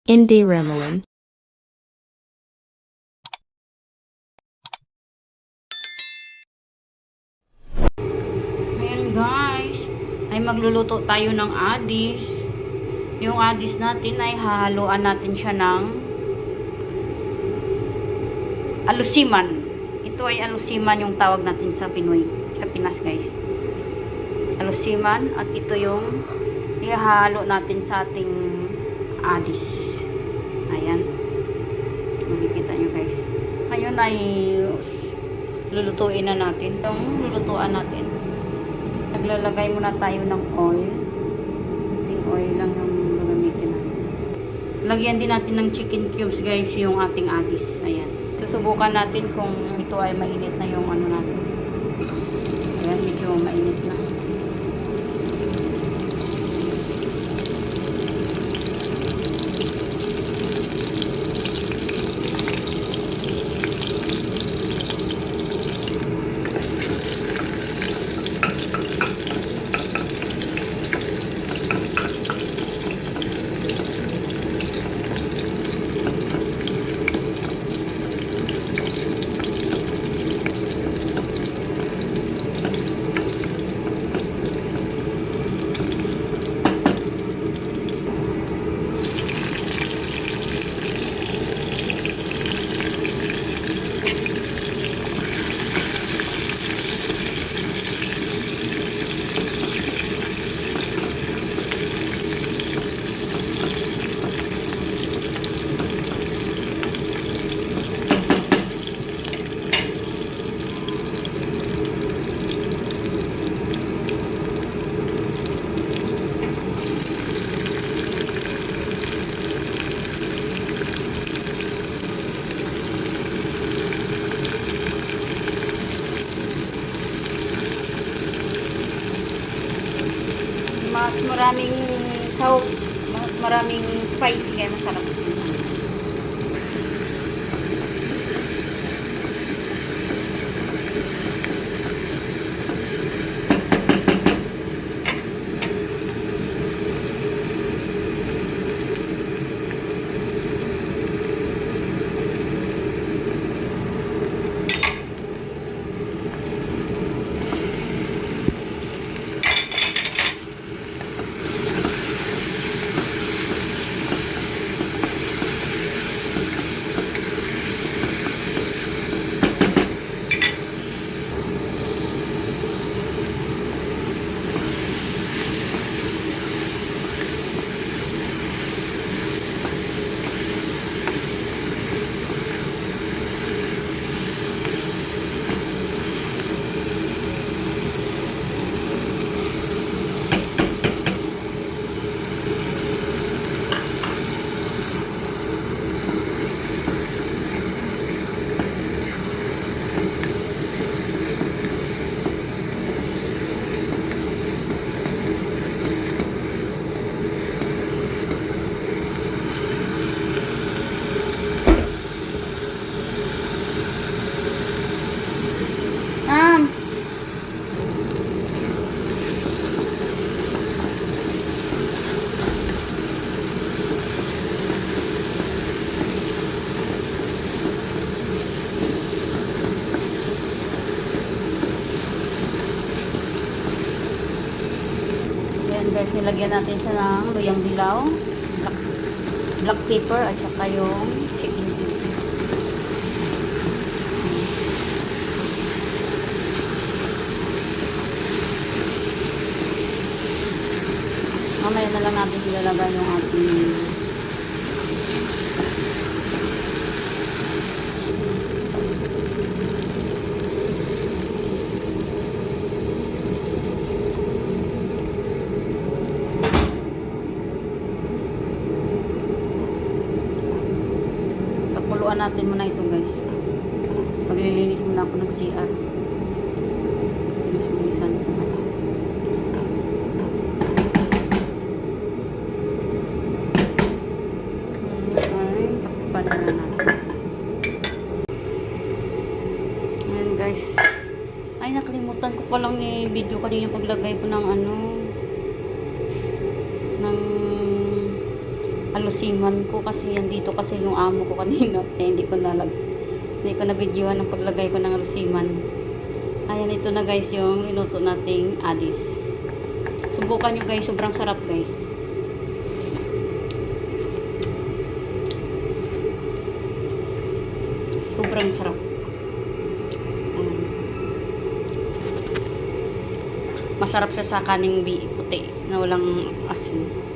Indie Remelin. Ayan guys, ay magluluto tayo ng adis. Yung adis natin ay hahaluan natin siya ng alusiman. Ito ay alusiman yung tawag natin sa Pinoy, sa Pinas guys. Alusiman, at ito yung ihahalo natin sa ating adis. Ayan. Makikita nyo guys. Ngayon ay lulutuin na natin. Itong lulutuan natin. Naglalagay muna tayo ng oil. Ating oil lang yung gagamitin natin. Lagyan din natin ng chicken cubes guys yung ating adis. Ayan. Susubukan natin kung ito ay mainit na yung ano natin. Ayan, medyo mainit na. Mas maraming sahog, mas maraming spicy kaya masarap. Ayan guys, nilagyan natin siya ng luyang dilaw, black pepper, at saka yung chicken cubes. Mamaya na lang natin ilalagay yung ating pakuluan natin muna ito guys. Maglilinis muna ako ng CR. Linis-linisan ko na. Ay, takpan na natin. Ayan guys. Ay, nakalimutan ko palang i-video kanina paglagay ko ng ano, ng rasiman ko kasi andito kasi yung amo ko kanina. Kaya hindi ko na videohan ang paglagay ko ng rasiman. Ayan, ito na guys yung linuto nating adis. Subukan nyo guys, sobrang sarap guys. Sobrang sarap. Masarap siya sa kaning puti na walang asin.